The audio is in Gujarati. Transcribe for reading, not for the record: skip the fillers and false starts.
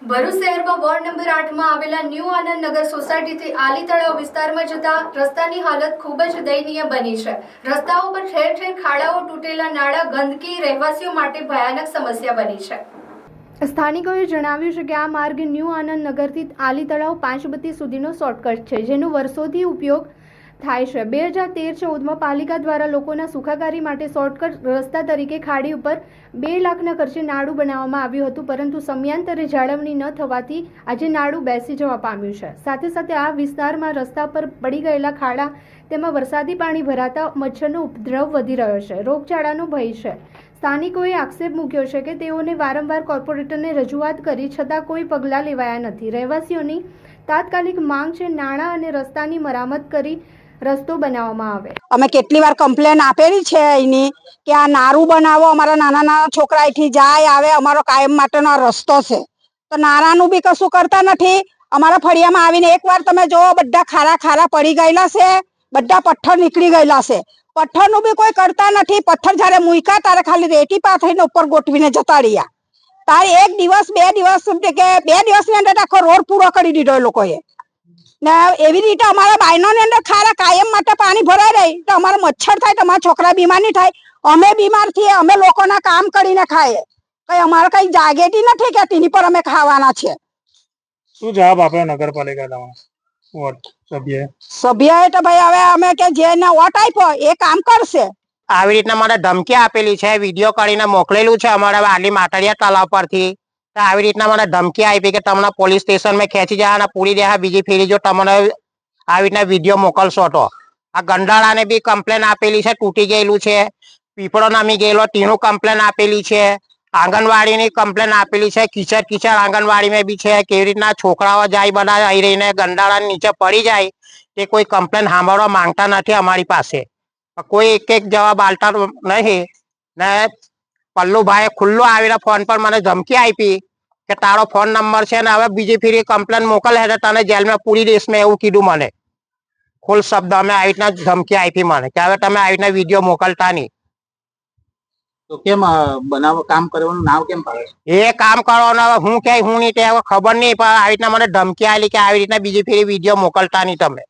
ભરૂચ શહેરમાં વોર્ડ નંબર 8 માં આવેલા ન્યૂ આનંદ નગર સોસાયટીથી આલી તળાવ વિસ્તારમાં જતા રસ્તાની હાલત ખૂબ જ દયનીય બની છે। રસ્તાઓ પર ઠેર ઠેર ખાડાઓ, તૂટેલા નાળા, ગંદકી રહેવાસીઓ માટે ભયાનક સમસ્યા બની છે। સ્થાનિકોએ જણાવ્યું છે કે આ માર્ગ ન્યૂ આનંદ નગરથી આલી તળાવ પાંચબત્તી સુધીનો શોર્ટકટ છે, જેનો વર્ષોથી ઉપયોગ થાય છે। 2013-14માં પાલિકા દ્વારા લોકોના સુખાકારી માટે શોર્ટકટ રસ્તા તરીકે ખાડી ઉપર 2 લાખના ખર્ચે નાળું બનાવવામાં આવ્યું હતું, પરંતુ સમયાંતરે જાળવણી ન થવાથી આજે નાળું બેસી જવા પામ્યું છે। સાથે સાથે આ વિસ્તારમાં રસ્તા પર પડી ગયેલા ખાડા, તેમાં વરસાદી પાણી ભરાતા મચ્છરનો ઉપદ્રવ વધી રહ્યો છે, રોગચાળાનો ભય છે। સ્થાનિકોએ આક્ષેપ મૂક્યો છે કે તેઓને વારંવાર કોર્પોરેટરને રજૂઆત કરી છતાં કોઈ પગલાં લેવાયા નથી। રહેવાસીઓની તાત્કાલિક માંગ છે નાણાં અને રસ્તાની મરામત કરી રસ્તો બનાવવામાં આવે। અમે કેટલી વાર કમ્પ્લેન આપેલી છે એની કે આ નારું બનાવો, અમારા નાના નાના છોકરા અહીંથી જાય આવે, અમારો કાયમ માટેનો રસ્તો છે, તો નારાનું બી કશું કરતા નથી। અમારા ફળિયામાં આવીને એકવાર તમે જોવો, બધા ખારા ખારા પડી ગયેલા છે, બધા પથ્થર નીકળી ગયેલા છે, પથ્થરનું બી કોઈ કરતા નથી। પથ્થર જ્યારે મૂક્યા ત્યારે ખાલી રેતી પાથરીને ઉપર ગોઠવીને જતા રહ્યા। તારે એક દિવસ બે દિવસ કે 2 દિવસની અંદર આખો રોડ પૂરો કરી દીધો એ લોકોએ ને। એવી રીતે અમારા બાયનોની અંદર ખારા કાયમ માટે પાણી ભરાઈ રહી તો અમારા મચ્છર થાય, તો અમારા છોકરા બીમાર નહીં થાય, અમે બીમાર થઈએ, અમે લોકોના કામ કરીને ખાઈએ, કઈ અમારે કઈ જાગેતી નથી કે તેની પર અમે ખાવાના છે। શું જવાબ આપ્યો નગરપાલિકા સભ્યએ તો ભાઈ હવે અમે કે જેને વોટ આપ્યો એ કામ કરશે। આવી રીતના મને ધમકી આપેલી છે, વિડીયો કરીને મોકલેલું છે અમારા આલી માતડિયા તળાવ પરથી। આવી રીતના મને ધમકી આપી કે તમને પોલીસ સ્ટેશનમાં ખેંચી જવાના, પૂરી દેવા, બીજી ફેરી જો તમને આવી રીતના વિડીયો મોકલશો તો। આ ગંડાળાને બી કમ્પ્લેન આપેલી છે, તૂટી ગયેલું છે, પીપળો નમી ગયેલો તેનું કમ્પ્લેન આપેલી છે, આંગણવાડીની કમ્પ્લેન આપેલી છે, કિચડ કિચડ આંગણવાડીમાં બી છે। કેવી રીતના છોકરાઓ જાય બધા આવી રહીને ગંડાળા નીચે પડી જાય તે કોઈ કમ્પ્લેન સાંભળવા માંગતા નથી અમારી પાસે। કોઈ એક જવાબ આલતા નહીં ને પલ્લુભાઈએ ખુલ્લો આવીને ફોન પર મને ધમકી આપી કે તારો ફોન નંબર છે ને હવે બીજી ફેરી કમ્પ્લેન મોકલે છે તને જેલમાં પૂરી દઈશ, મેં એવું કીધું મને ખુલ્લ શબ્દ। અમે આવી રીતના ધમકી આપી મને કે હવે તમે આવી રીતના વિડીયો મોકલતા નહીં। તો કેમ બનાવો કામ કરવાનું નામ કેમ પાડે? એ કામ કરવાનું હું કે હું નહીં તે ખબર નહીં, પણ આવી રીતના મને ધમકી આલી કે આવી રીતના બીજી ફેરી વિડીયો મોકલતા નહીં તમે।